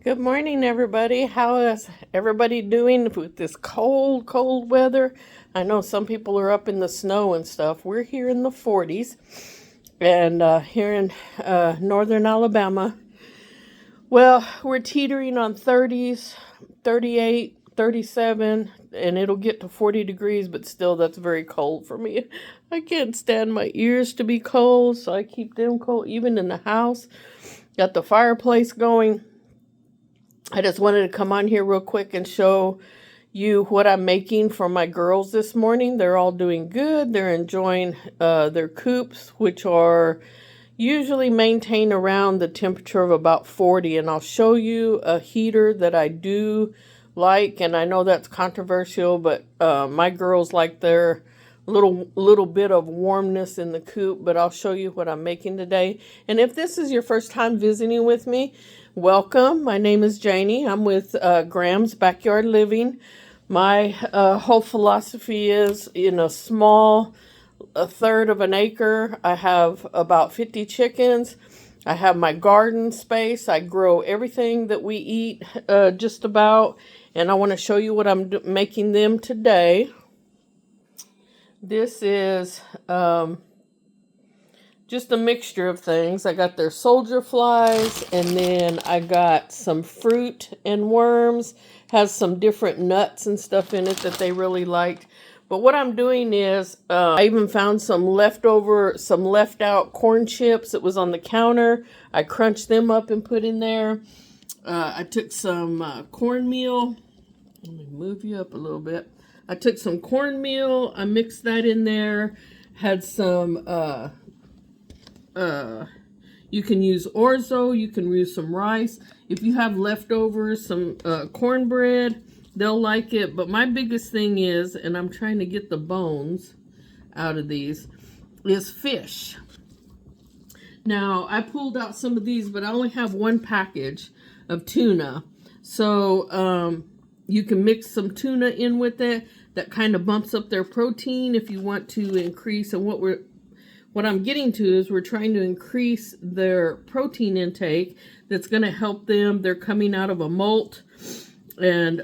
Good morning, everybody. How is everybody doing with this cold, cold weather? I know some people are up in the snow and stuff. We're here in the 40s, and here in northern Alabama. Well, we're teetering on 30s, 38, 37, and it'll get to 40 degrees, but still, that's very cold for me. I can't stand my ears to be cold, so I keep them cold, even in the house. Got the fireplace going. I just wanted to come on here real quick and show you what I'm making for my girls this morning. They're all doing good. They're enjoying their coops, which are usually maintained around the temperature of about 40. And I'll show you a heater that I do like. And I know that's controversial, but my girls like their little bit of warmness in the coop. But I'll show you what I'm making today. And if this is your first time visiting with me, welcome. My name is Janie. I'm with Graham's Backyard Living. My whole philosophy is in a third of an acre, I have about 50 chickens. I have my garden space. I grow everything that we eat just about. And I want to show you what I'm making them today. This is just a mixture of things. I got their soldier flies, and then I got some fruit and worms. Has some different nuts and stuff in it that they really liked. But what I'm doing is, I even found some left out corn chips. It was on the counter. I crunched them up and put in there. I took some cornmeal. Let me move you up a little bit. I took some cornmeal. I mixed that in there. Had some, you can use orzo. You can use some rice. If you have leftovers, some cornbread, they'll like it. But my biggest thing is, and I'm trying to get the bones out of these, is fish. Now, I pulled out some of these, but I only have one package of tuna. So, you can mix some tuna in with it. That kind of bumps up their protein if you want to increase. And what I'm getting to is we're trying to increase their protein intake. That's going to help them. They're coming out of a molt and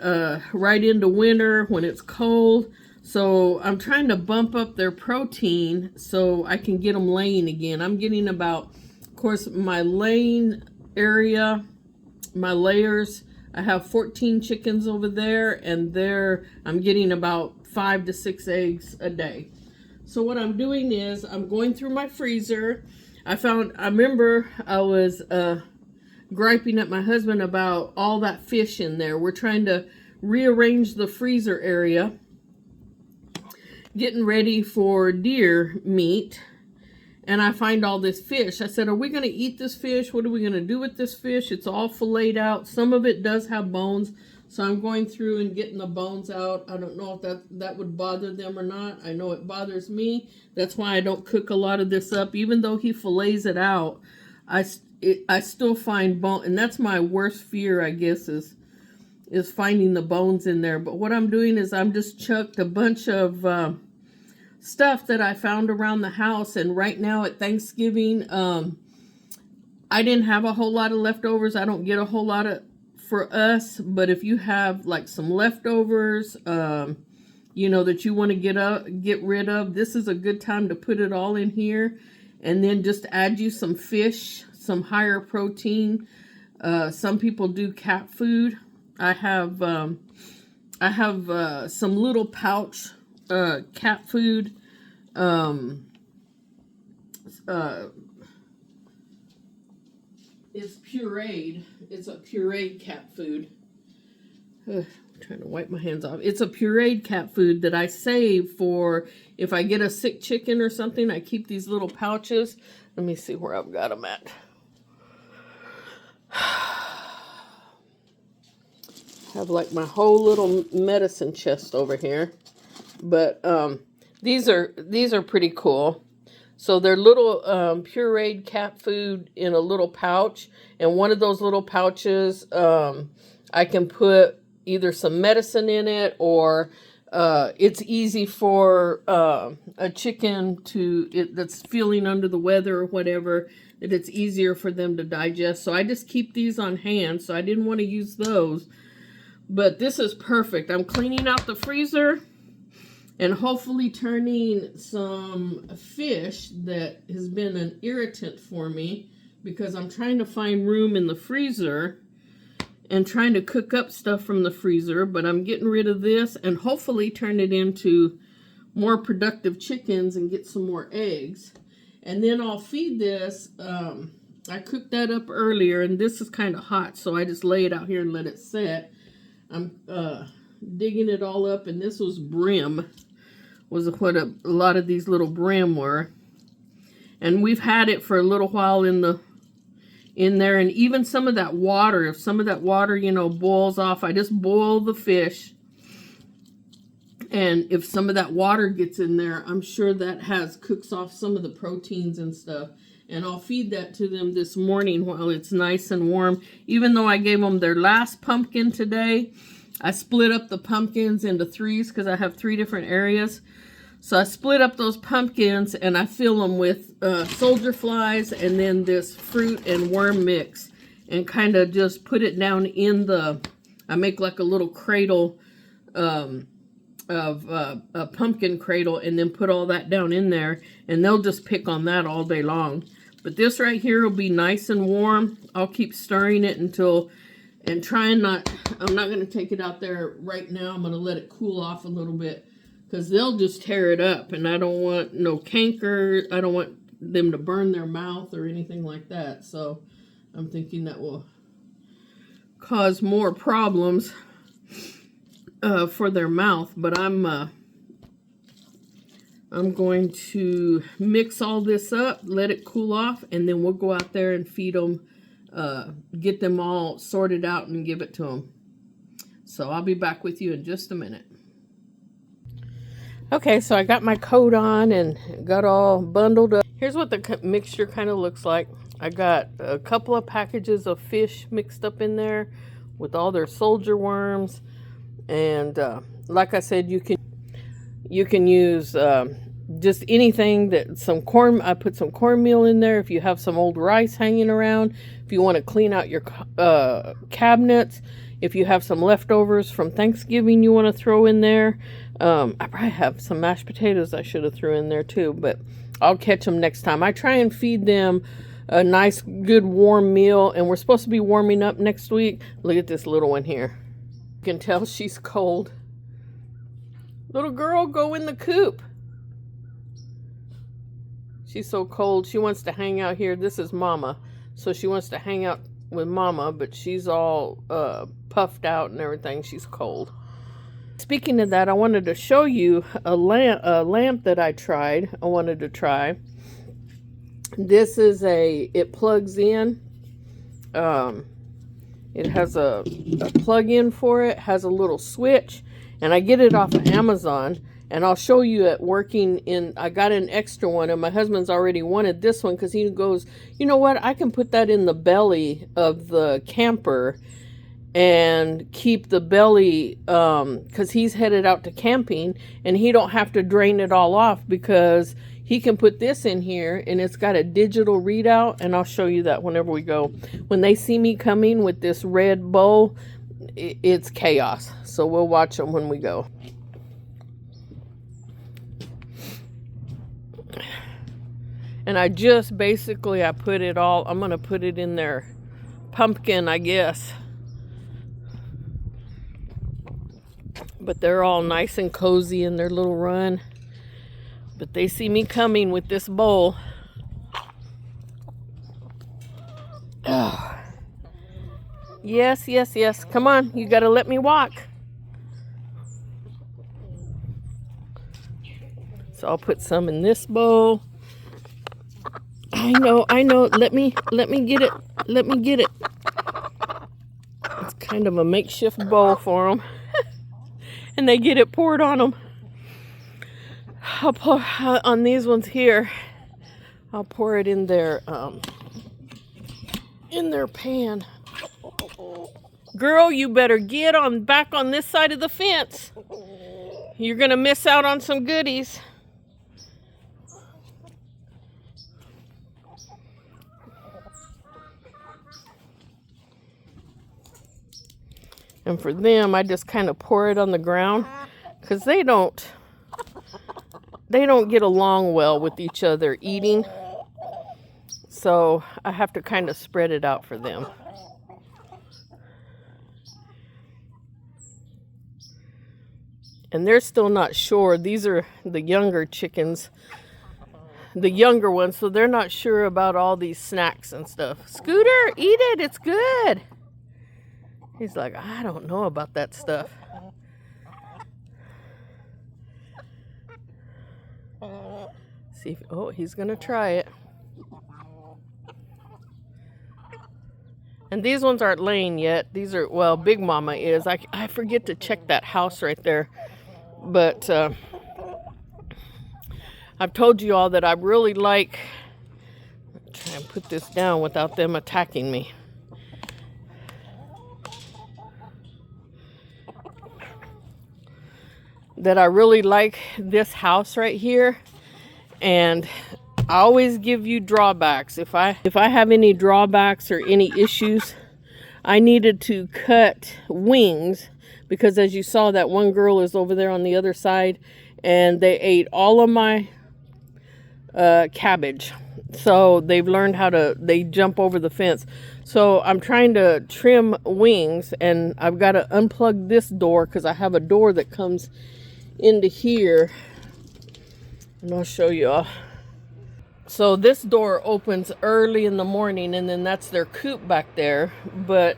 right into winter when it's cold. So I'm trying to bump up their protein so I can get them laying again. I'm getting about, of course, my laying area, my layers. I have 14 chickens over there, and I'm getting about 5 to 6 eggs a day. So what I'm doing is I'm going through my freezer. I remember I was griping at my husband about all that fish in there. We're trying to rearrange the freezer area, getting ready for deer meat, and I find all this fish. I said, are we going to eat this fish? What are we going to do with this fish? It's all filleted out. Some of it does have bones, so I'm going through and getting the bones out. I don't know if that would bother them or not. I know it bothers me. That's why I don't cook a lot of this up. Even though he fillets it out, I still find bone, and that's my worst fear, I guess, is finding the bones in there. But what I'm doing is I'm just chucked a bunch of stuff that I found around the house. And right now at Thanksgiving, I didn't have a whole lot of leftovers. I don't get a whole lot of for us, but if you have like some leftovers, that you want to get rid of, this is a good time to put it all in here, and then just add you some fish, some higher protein. Some people do cat food. I have some little pouch cat food. It's pureed. It's a pureed cat food. I'm trying to wipe my hands off. It's a pureed cat food that I save for if I get a sick chicken or something. I keep these little pouches. Let me see where I've got them at. I have like my whole little medicine chest over here. But these are pretty cool. So they're little pureed cat food in a little pouch. And one of those little pouches, I can put either some medicine in it, or it's easy for a chicken that's feeling under the weather or whatever. that it's easier for them to digest. So I just keep these on hand, so I didn't want to use those. But this is perfect. I'm cleaning out the freezer and hopefully turning some fish that has been an irritant for me, because I'm trying to find room in the freezer and trying to cook up stuff from the freezer, but I'm getting rid of this and hopefully turn it into more productive chickens and get some more eggs. And then I'll feed this. I cooked that up earlier, and this is kind of hot, so I just lay it out here and let it set. I'm digging it all up, and this was brim, was what a lot of these little brim were. And we've had it for a little while in there, and even some of that water, if some of that water, you know, boils off, I just boil the fish. And if some of that water gets in there, I'm sure that cooks off some of the proteins and stuff. And I'll feed that to them this morning while it's nice and warm. Even though I gave them their last pumpkin today, I split up the pumpkins into threes because I have 3 different areas. So I split up those pumpkins and I fill them with soldier flies and then this fruit and worm mix, and kind of just put it down in I make like a little cradle of a pumpkin cradle, and then put all that down in there, and they'll just pick on that all day long. But this right here will be nice and warm. I'll keep stirring it and I'm not going to take it out there right now. I'm going to let it cool off a little bit, because they'll just tear it up, and I don't want no canker. I don't want them to burn their mouth or anything like that. So I'm thinking that will cause more problems for their mouth. But I'm going to mix all this up, let it cool off, and then we'll go out there and feed them, get them all sorted out and give it to them. So I'll be back with you in just a minute. Okay, so I got my coat on and got all bundled up. Here's what the mixture kind of looks like. I got a couple of packages of fish mixed up in there with all their soldier worms. And like I said, you can use just anything some corn. I put some cornmeal in there. If you have some old rice hanging around, if you want to clean out your cabinets, if you have some leftovers from Thanksgiving you want to throw in there. I probably have some mashed potatoes I should have threw in there too, but I'll catch them next time. I try and feed them a nice, good, warm meal, and we're supposed to be warming up next week. Look at this little one here. You can tell she's cold. Little girl, go in the coop. She's so cold. She wants to hang out here. This is Mama. So she wants to hang out with Mama, but she's all puffed out and everything. She's cold. Speaking of that, I wanted to show you a lamp that I tried. I wanted to try. This is it plugs in. It has a plug-in for it, has a little switch, and I get it off of Amazon, and I'll show you it working I got an extra one, and my husband's already wanted this one because he goes, you know what, I can put that in the belly of the camper and keep the belly, because he's headed out to camping, and he don't have to drain it all off, because he can put this in here and it's got a digital readout, and I'll show you that whenever we go. When they see me coming with this red bowl, it's chaos. So we'll watch them when we go. And I just basically, I put it all, I'm going to put it in their pumpkin, I guess. But they're all nice and cozy in their little run. But they see me coming with this bowl. Oh. Yes, yes, yes. Come on, you got to let me walk. So I'll put some in this bowl. I know. Let me get it. Let me get it. It's kind of a makeshift bowl for them. And they get it poured on them. I'll pour on these ones here. I'll pour it in their pan. Girl, you better get back on this side of the fence. You're gonna miss out on some goodies. And for them, I just kind of pour it on the ground because they don't get along well with each other eating. So I have to kind of spread it out for them. And they're still not sure. These are the younger chickens, the younger ones, so they're not sure about all these snacks and stuff. Scooter, eat it, it's good. He's like, I don't know about that stuff. See if, oh, he's gonna try it. And these ones aren't laying yet. These are, well, Big Mama is. I forget to check that house right there. But I've told you all that I really like, try and put this down without them attacking me. That I really like this house right here. And I always give you drawbacks. If I have any drawbacks or any issues, I needed to cut wings. Because as you saw, that one girl is over there on the other side, and they ate all of my cabbage. So they've learned how to, they jump over the fence. So I'm trying to trim wings, and I've got to unplug this door because I have a door that comes into here. And I'll show you all. So this door opens early in the morning, and then that's their coop back there. But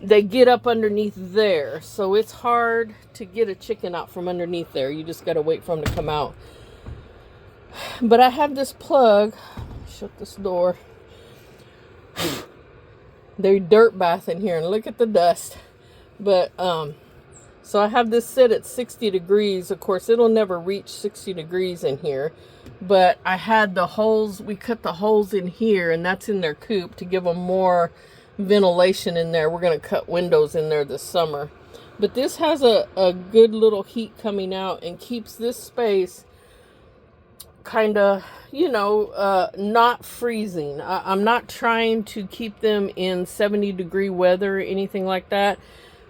they get up underneath there, so it's hard to get a chicken out from underneath there. You just got to wait for them to come out. But I have this plug. Shut this door. They're dirt bath in here, and look at the dust. But so I have this set at 60 degrees. Of course, it'll never reach 60 degrees in here. But I had the holes, we cut the holes in here, and that's in their coop to give them more ventilation in there. We're going to cut windows in there this summer. But this has a good little heat coming out and keeps this space kind of, you know, not freezing. I'm not trying to keep them in 70-degree weather or anything like that.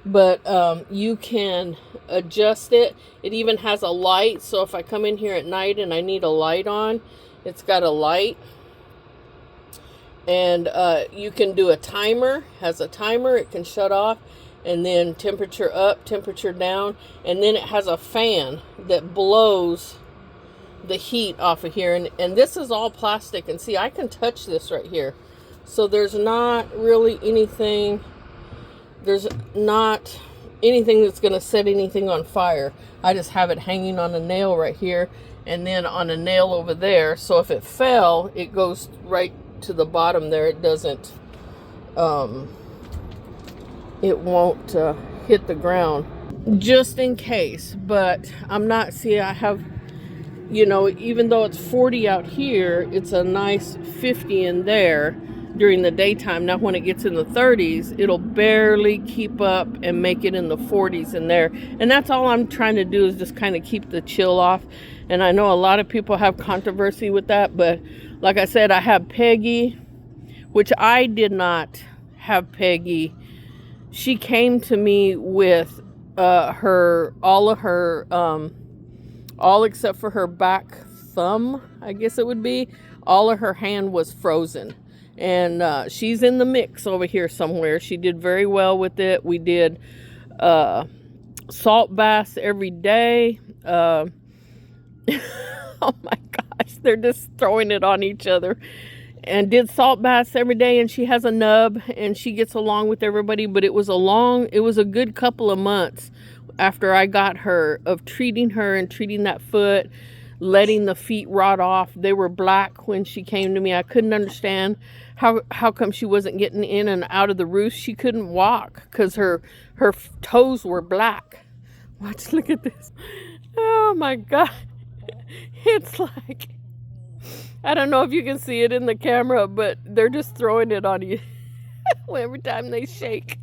But you can adjust it. It even has a light. So if I come in here at night and I need a light on, it's got a light. And you can do a timer. Has a timer. It can shut off. And then temperature up, temperature down. And then it has a fan that blows the heat off of here. And this is all plastic. And see, I can touch this right here. So there's not really anything. There's not anything that's going to set anything on fire. I just have it hanging on a nail right here. And then on a nail over there. So if it fell, it goes right to the bottom there. It doesn't, it won't hit the ground. Just in case. But I'm not, see, I have, you know, even though it's 40 out here, it's a nice 50 in there during the daytime. Now when it gets in the 30s, it'll barely keep up and make it in the 40s in there. And that's all I'm trying to do, is just kind of keep the chill off. And I know a lot of people have controversy with that, but like I said, I have Peggy, which I did not have Peggy. She came to me with all except for her back thumb, I guess it would be, all of her hand was frozen. And she's in the mix over here somewhere. She did very well with it. We did salt baths every day. Oh my gosh, they're just throwing it on each other. And did salt baths every day, and she has a nub, and she gets along with everybody. But it was a good couple of months after I got her of treating her and treating that foot, letting the feet rot off. They were black when she came to me. I couldn't understand how come she wasn't getting in and out of the roost. She couldn't walk because her toes were black. Watch, look at this. Oh my God. It's like, I don't know if you can see it in the camera, but they're just throwing it on you every time they shake.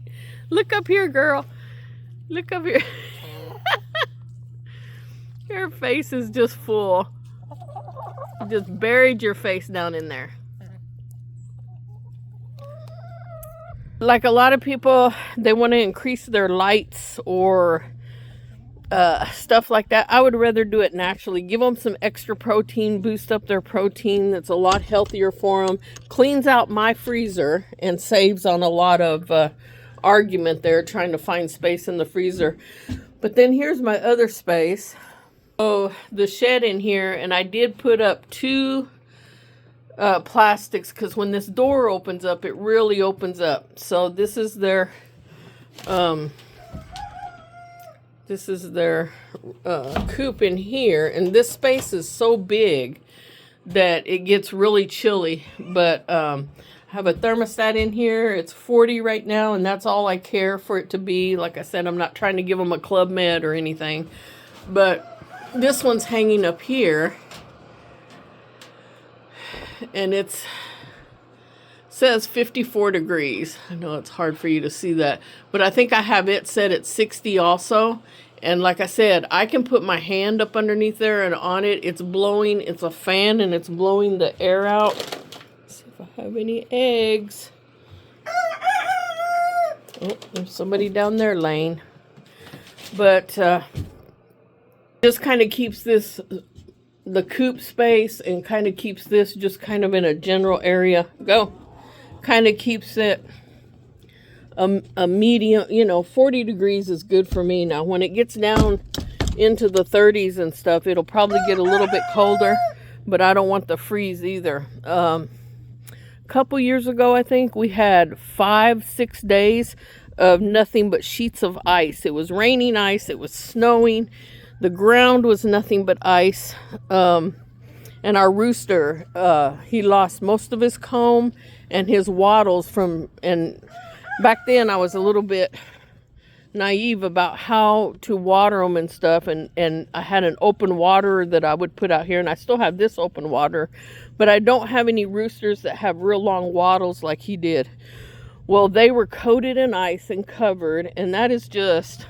Look up here, girl. Look up here. Your face is just full. You just buried your face down in there. like a lot of people, they want to increase their lights or stuff like that. I would rather do it naturally. Give them some extra protein, boost up their protein. That's a lot healthier for them. Cleans out my freezer and saves on a lot of argument there trying to find space in the freezer. But then here's my other space. Oh, the shed in here, and I did put up 2 plastics because when this door opens up, it really opens up. So this is their coop in here, and this space is so big that it gets really chilly. But I have a thermostat in here. It's 40 right now, and that's all I care for it to be. Like I said, I'm not trying to give them a Club Med or anything. But this one's hanging up here, and it says 54 degrees. I know it's hard for you to see that, but I think I have it set at 60 also. And like I said, I can put my hand up underneath there, and on it, it's blowing. It's a fan, and it's blowing the air out. Let's see if I have any eggs. Oh, there's somebody down there laying. But just kind of keeps this, the coop space, and kind of keeps this just kind of in a general area. Go. Kind of keeps it a medium, 40 degrees is good for me. Now, when it gets down into the 30s and stuff, it'll probably get a little bit colder, but I don't want the freeze either. A couple years ago, I think, we had 5-6 days of nothing but sheets of ice. It was raining ice. It was snowing. The ground was nothing but ice. And our rooster, he lost most of his comb and his wattles and back then I was a little bit naive about how to water them and stuff, and I had an open water that I would put out here, and I still have this open water, but I don't have any roosters that have real long wattles like he did. Well, they were coated in ice and covered, and that is just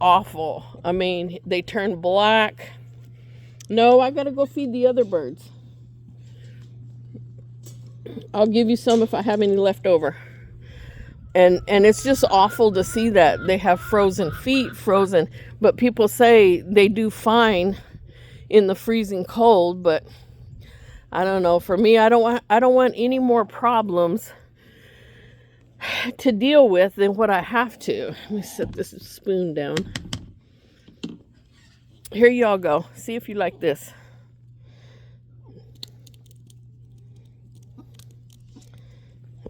awful. I mean, they turned black. No, I gotta go feed the other birds. I'll give you some if I have any left over. And it's just awful to see that. They have frozen feet, but people say they do fine in the freezing cold, but I don't know. For me, I don't want any more problems to deal with than what I have to. Let me set this spoon down. Here y'all go. See if you like this.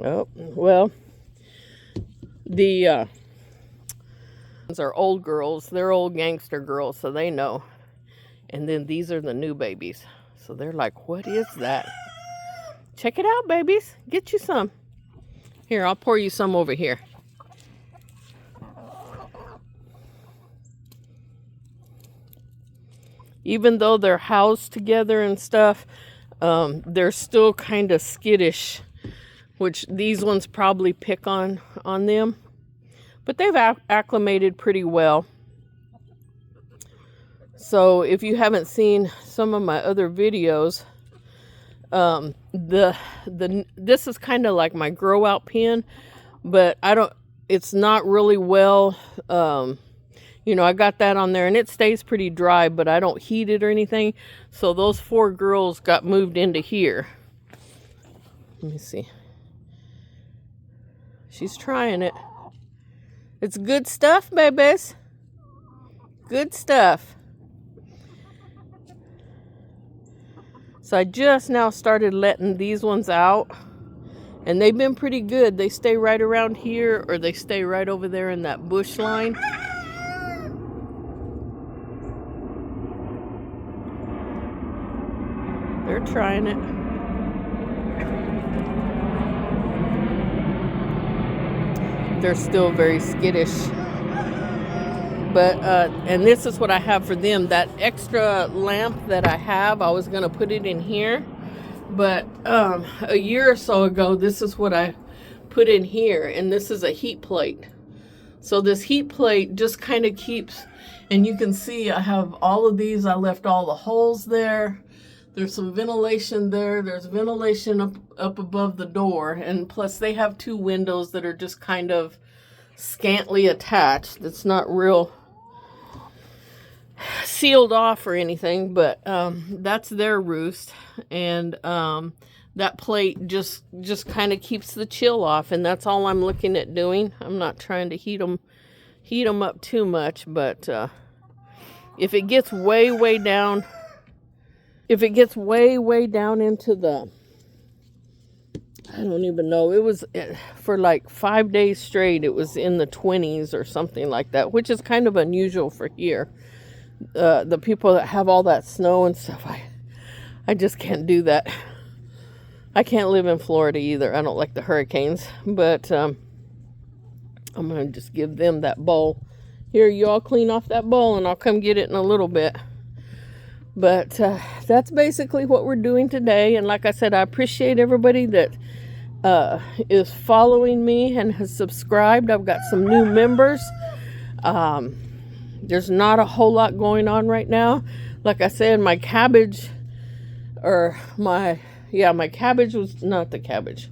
Oh, well, the are old girls. They're old gangster girls, so they know. And then these are the new babies. So they're like, what is that? Check it out, babies. Get you some. Here, I'll pour you some over here. Even though they're housed together and stuff, they're still kind of skittish, which these ones probably pick on them. But they've acclimated pretty well. So if you haven't seen some of my other videos, this is kind of like my grow out pen, but it's not really well, I got that on there and it stays pretty dry, but I don't heat it or anything. So those 4 girls got moved into here. Let me see. She's trying it. It's good stuff, babies. Good stuff. So I just now started letting these ones out. And they've been pretty good. They stay right around here or they stay right over there in that bush line. They're trying it. They're still very skittish. But, and this is what I have for them. That extra lamp that I have, I was going to put it in here. But a year or so ago, this is what I put in here. And this is a heat plate. So this heat plate just kind of keeps, and you can see I have all of these. I left all the holes there. There's some ventilation there. There's ventilation up above the door. And plus they have two windows that are just kind of scantily attached. It's not real sealed off or anything, but that's their roost. And that plate just kind of keeps the chill off. And that's all I'm looking at doing. I'm not trying to heat them up too much, but if it gets way down, if it gets way down into the, I don't even know, it was for like 5 days straight, it was in the 20s or something like that, which is kind of unusual for here. The people that have all that snow and stuff, I just can't do that. I can't live in Florida either. I don't like the hurricanes, but I'm going to just give them that bowl. Here, you all clean off that bowl and I'll come get it in a little bit. But that's basically what we're doing today. And like I said, I appreciate everybody that is following me and has subscribed. I've got some new members. There's not a whole lot going on right now. Like I said, my cabbage, my cabbage was not the cabbage.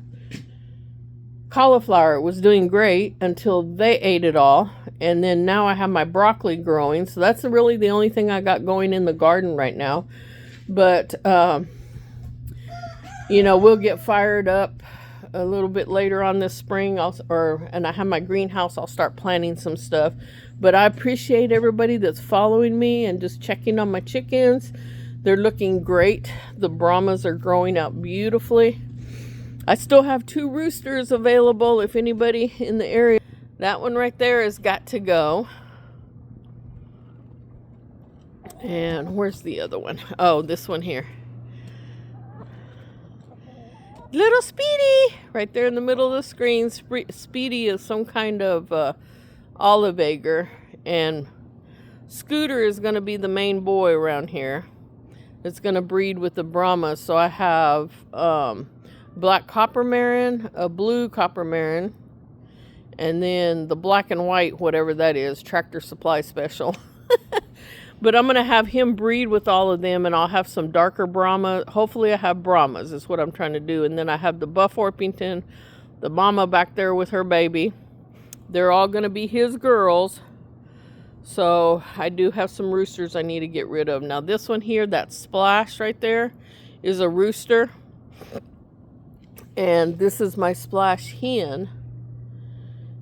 Cauliflower was doing great until they ate it all. And then now I have my broccoli growing. So that's really the only thing I got going in the garden right now. But, we'll get fired up a little bit later on this spring. And I have my greenhouse. I'll start planting some stuff. But I appreciate everybody that's following me and just checking on my chickens. They're looking great. The Brahmas are growing out beautifully. I still have 2 roosters available if anybody in the area. That one right there has got to go. And where's the other one? Oh, this one here. Little Speedy! Right there in the middle of the screen. Speedy is some kind of olive egger. And Scooter is going to be the main boy around here. It's going to breed with the Brahma. So I have black copper marin, a blue copper marin, and then the black and white, whatever that is, Tractor Supply Special. But I'm going to have him breed with all of them, and I'll have some darker Brahma. Hopefully I have Brahmas is what I'm trying to do. And then I have the Buff Orpington, the mama back there with her baby. They're all going to be his girls. So I do have some roosters I need to get rid of. Now this one here, that Splash right there, is a rooster. And this is my Splash hen.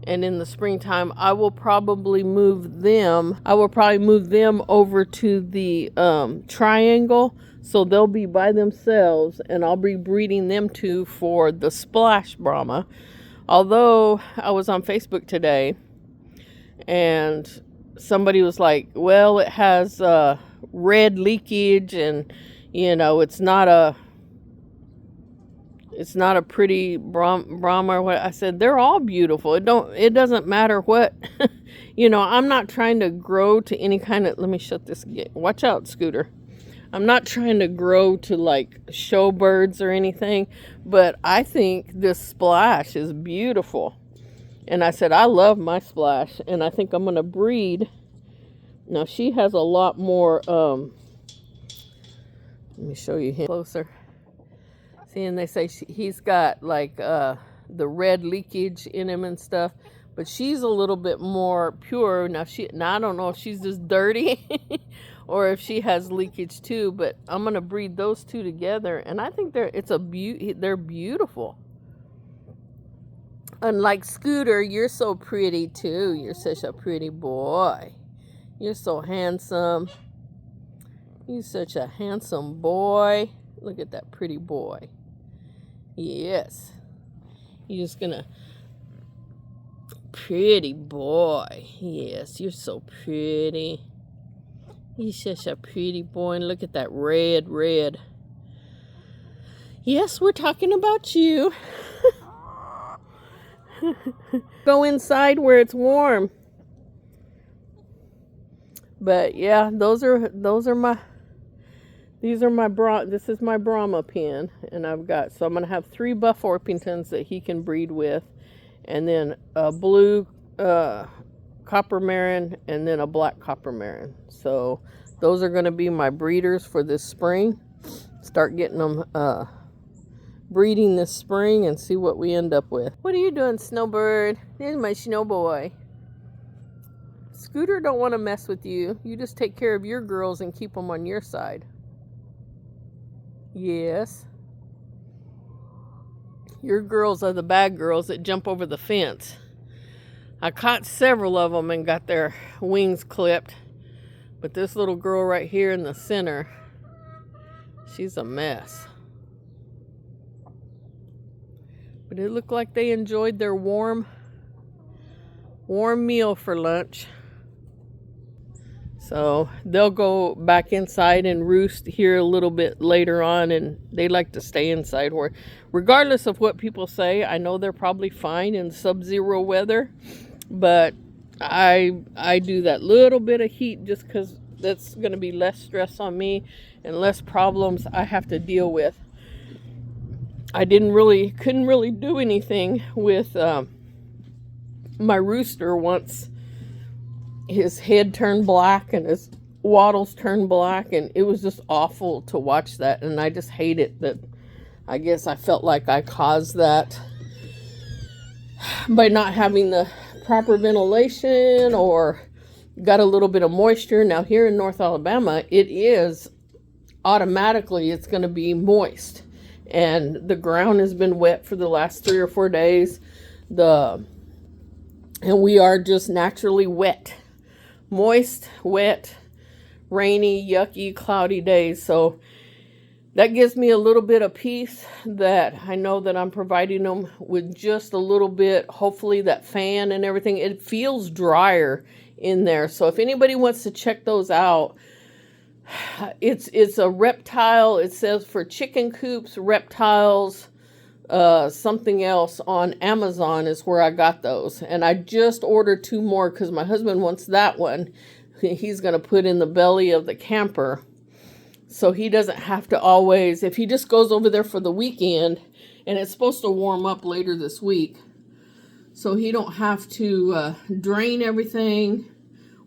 And in the springtime, I will probably move them. I will probably move them over to the triangle. So they'll be by themselves. And I'll be breeding them too for the Splash Brahma. Although I was on Facebook today. And somebody was like, well, it has red leakage. And, it's not a pretty Brahma or what. I said, they're all beautiful. It doesn't matter what, I'm not trying to grow to any kind of, let me shut this gate. Watch out, Scooter. I'm not trying to grow to like showbirds or anything, but I think this Splash is beautiful. And I said, I love my Splash, and I think I'm going to breed. Now she has a lot more, let me show you him closer. See, and they say he's got like the red leakage in him and stuff, but she's a little bit more pure. Now I don't know if she's just dirty or if she has leakage too, but I'm gonna breed those two together, and I think they're beautiful. Unlike Scooter, you're so pretty too. You're such a pretty boy. You're so handsome. You're such a handsome boy. Look at that pretty boy. Yes. You're just gonna... Pretty boy. Yes, you're so pretty. You're such a pretty boy. And look at that red. Yes, we're talking about you. Go inside where it's warm. But yeah, these are my this is my Brahma pen, and I'm going to have 3 Buff Orpingtons that he can breed with, and then a blue copper marin, and then a black copper marin. So those are going to be my breeders for this spring. Start getting them breeding this spring and see what we end up with. What are you doing, Snowbird? There's my snow boy. Scooter don't want to mess with you. You just take care of your girls and keep them on your side. Yes. Your girls are the bad girls that jump over the fence. I caught several of them and got their wings clipped. But this little girl right here in the center, she's a mess. But it looked like they enjoyed their warm meal for lunch. So they'll go back inside and roost here a little bit later on, and they like to stay inside. Where, regardless of what people say, I know they're probably fine in sub-zero weather, but I do that little bit of heat just because that's going to be less stress on me and less problems I have to deal with. I couldn't really do anything with my rooster once his head turned black and his wattles turned black, and it was just awful to watch that. And I just hate it that I guess I felt like I caused that by not having the proper ventilation or got a little bit of moisture. Now here in North Alabama, it is automatically, it's going to be moist, and the ground has been wet for the last 3 or 4 days. And we are just naturally wet. Moist, wet, rainy, yucky, cloudy days. So that gives me a little bit of peace that I know that I'm providing them with just a little bit, hopefully that fan and everything. It feels drier in there. So if anybody wants to check those out, it's a reptile. It says for chicken coops, reptiles, something else on Amazon is where I got those. And I just ordered 2 more because my husband wants that one. He's going to put in the belly of the camper. So he doesn't have to always, if he just goes over there for the weekend, and it's supposed to warm up later this week, so he don't have to drain everything,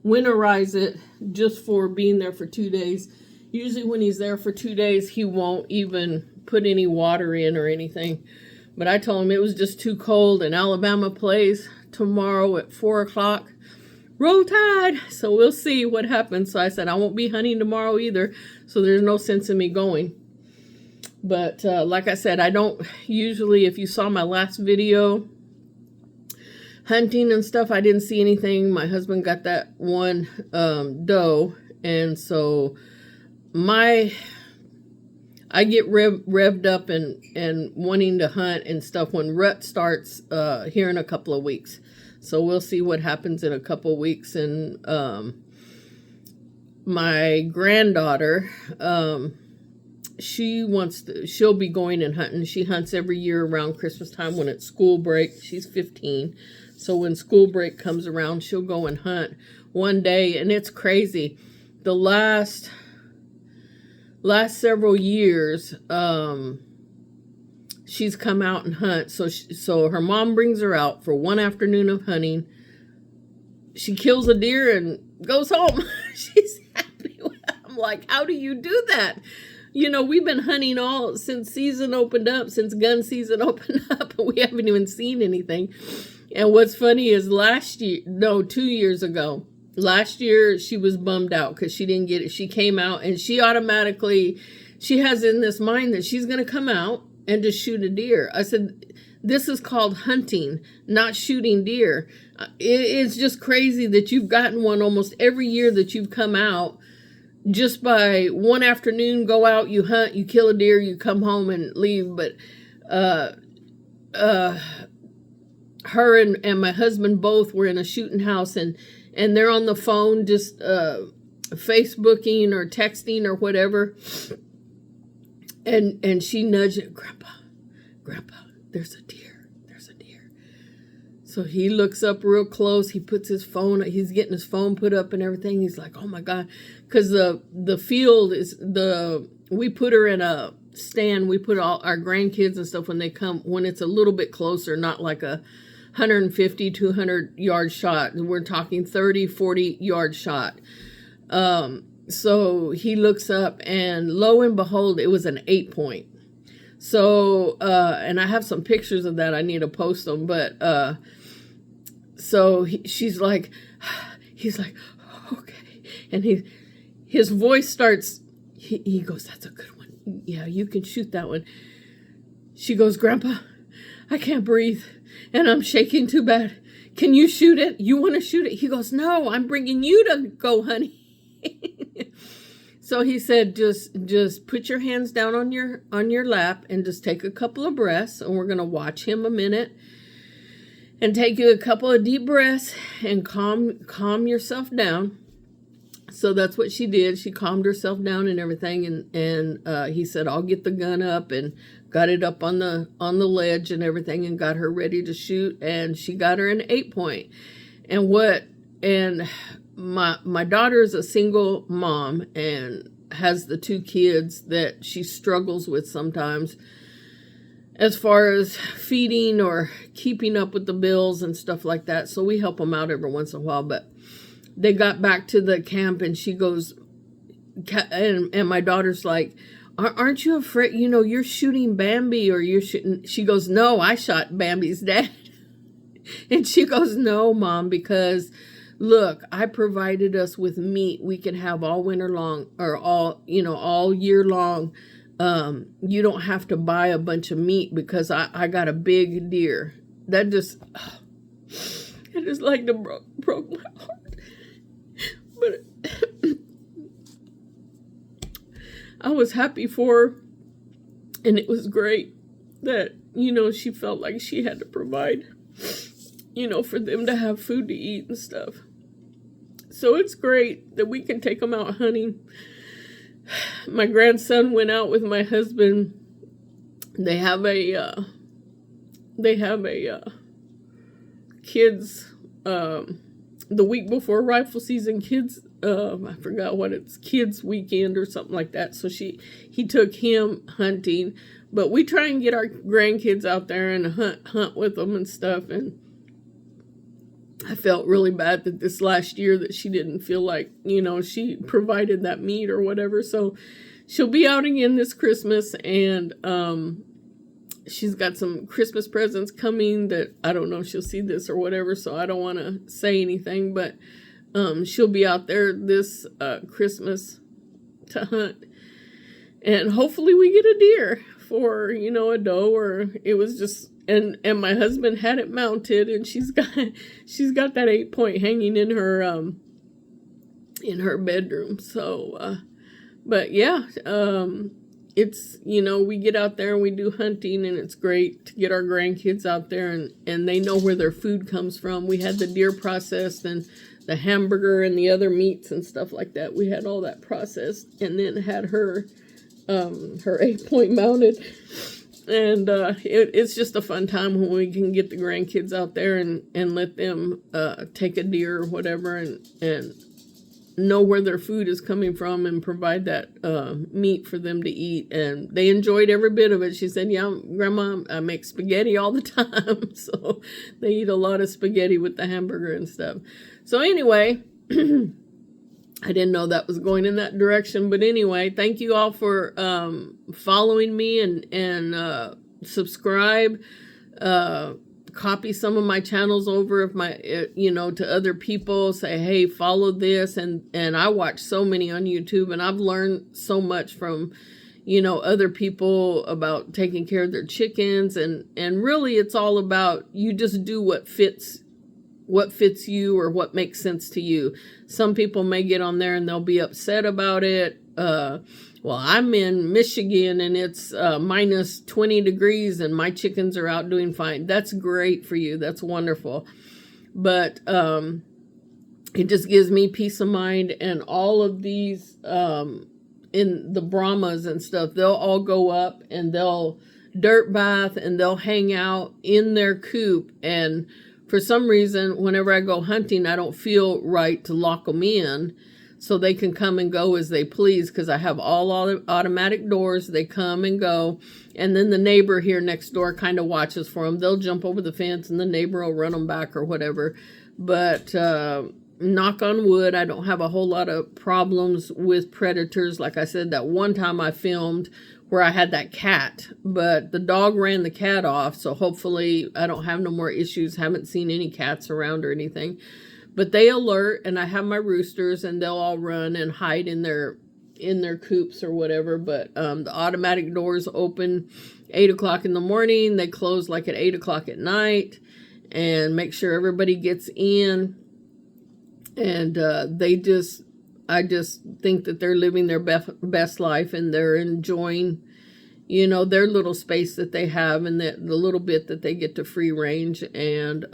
winterize it just for being there for 2 days. Usually when he's there for 2 days, he won't even put any water in or anything. But I told him it was just too cold, and Alabama plays tomorrow at 4 o'clock. Roll Tide! So we'll see what happens. So I said I won't be hunting tomorrow either, so there's no sense in me going. But like I said, I don't usually, if you saw my last video, hunting and stuff, I didn't see anything. My husband got that one doe, and so I get revved up and wanting to hunt and stuff when rut starts here in a couple of weeks. So we'll see what happens in a couple of weeks. And my granddaughter, she'll be going and hunting. She hunts every year around Christmas time when it's school break. She's 15. So when school break comes around, she'll go and hunt one day. And it's crazy. The last several years, she's come out and hunt. So her mom brings her out for one afternoon of hunting. She kills a deer and goes home. She's happy. I'm like, how do you do that? You know, we've been hunting all since season opened up, since gun season opened up, and we haven't even seen anything. And what's funny is 2 years ago, last year she was bummed out because she didn't get it. She came out and she has in this mind that she's going to come out and just shoot a deer. I said, this is called hunting, not shooting deer. It's just crazy that you've gotten one almost every year that you've come out. Just by one afternoon, go out, you hunt, you kill a deer, you come home and leave. But her and my husband both were in a shooting house, and they're on the phone just Facebooking or texting or whatever. And she nudged it, Grandpa, there's a deer. So he looks up real close. He puts he's getting his phone put up and everything. He's like, oh my God. Because the field we put her in a stand. We put all our grandkids and stuff when it's a little bit closer, not like a 150, 200 yard shot. We're talking 30, 40 yard shot. So he looks up, and lo and behold, it was an 8 point. So, and I have some pictures of that. I need to post them. But so she's like, he's like, okay. And his voice starts, he goes, that's a good one. Yeah, you can shoot that one. She goes, Grandpa, I can't breathe, and I'm shaking too bad. Can you shoot it? You want to shoot it? He goes, no, I'm bringing you to go, honey. So he said, just put your hands down on your lap and just take a couple of breaths, and we're going to watch him a minute and take you a couple of deep breaths and calm yourself down. So that's what she did. She calmed herself down and everything, and he said, I'll get the gun up, and got it up on the ledge and everything, and got her ready to shoot, and she got her an 8 point. And my daughter is a single mom and has the 2 kids that she struggles with sometimes as far as feeding or keeping up with the bills and stuff like that. So we help them out every once in a while. But they got back to the camp, and she goes, and my daughter's like, aren't you afraid, you're shooting Bambi, or you're shooting? She goes, no, I shot Bambi's dad. And she goes, no, Mom, because look, I provided us with meat we can have all winter long, or all year long. You don't have to buy a bunch of meat because I got a big deer. That just, it just like broke my heart. But I was happy for her, and it was great that, she felt like she had to provide, for them to have food to eat and stuff. So it's great that we can take them out hunting. My grandson went out with my husband. They have a kids, the week before rifle season, kids, I forgot what it's, kids weekend or something like that. So he took him hunting, but we try and get our grandkids out there and hunt with them and stuff. And I felt really bad that this last year that she didn't feel like, she provided that meat or whatever. So she'll be out again this Christmas, and she's got some Christmas presents coming that I don't know if she'll see this or whatever, so I don't want to say anything, but she'll be out there this Christmas to hunt. And hopefully we get a deer for, a doe, or it was just, and my husband had it mounted, and she's got that 8 point hanging in her bedroom. So, but yeah, it's, we get out there and we do hunting, and it's great to get our grandkids out there, and they know where their food comes from. We had the deer processed, and the hamburger and the other meats and stuff like that. We had all that processed, and then had her 8 point mounted. And it's just a fun time when we can get the grandkids out there and let them take a deer or whatever, and know where their food is coming from, and provide that meat for them to eat. And they enjoyed every bit of it. She said, yeah, Grandma, I make spaghetti all the time. So they eat a lot of spaghetti with the hamburger and stuff. So anyway, I didn't know that was going in that direction. But anyway, thank you all for following me, and subscribe. Copy some of my channels over to other people. Say, hey, follow this. And I watch so many on YouTube, and I've learned so much from, other people about taking care of their chickens. And really it's all about, you just do what fits you, or what makes sense to you. Some people may get on there and they'll be upset about it. Well, I'm in Michigan and it's minus 20 degrees and my chickens are out doing fine. That's great for you. That's wonderful. But it just gives me peace of mind. And all of these in the Brahmas and stuff, they'll all go up and they'll dirt bath and they'll hang out in their coop. And for some reason, whenever I go hunting, I don't feel right to lock them in, so they can come and go as they please, because I have all automatic doors. They come and go, and then the neighbor here next door kind of watches for them. They'll jump over the fence, and the neighbor will run them back or whatever. But knock on wood, I don't have a whole lot of problems with predators. Like I said, that one time I filmed where I had that cat, but the dog ran the cat off, so hopefully I don't have no more issues. Haven't seen any cats around or anything. But they alert, and I have my roosters, and they'll all run and hide in their coops or whatever. But the automatic doors open 8 o'clock in the morning. They close like at 8 o'clock at night, and make sure everybody gets in. And I just think that they're living their best life, and they're enjoying, you know, their little space that they have, and the little bit that they get to free range. And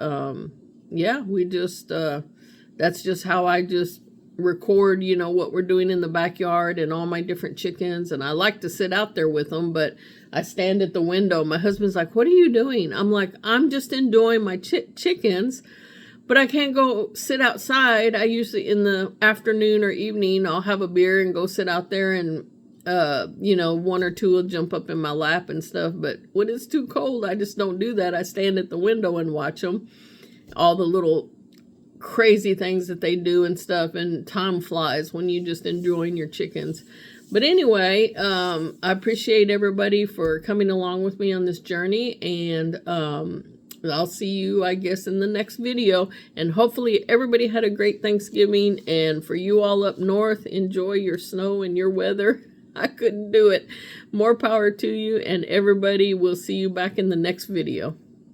yeah, we just that's just how I just record, you know, what we're doing in the backyard and all my different chickens. And I like to sit out there with them, but I stand at the window. My husband's like, "What are you doing?" I'm like, "I'm just enjoying my chickens." But I can't go sit outside. I usually, in the afternoon or evening, I'll have a beer and go sit out there, and, you know, one or two will jump up in my lap and stuff. But when it's too cold, I just don't do that. I stand at the window and watch them. All the little crazy things that they do and stuff. And time flies when you just enjoying your chickens. But anyway, I appreciate everybody for coming along with me on this journey. And, I'll see you, I guess, in the next video. And hopefully everybody had a great Thanksgiving. And for you all up north, enjoy your snow and your weather. I couldn't do it. More power to you. And everybody, will see you back in the next video.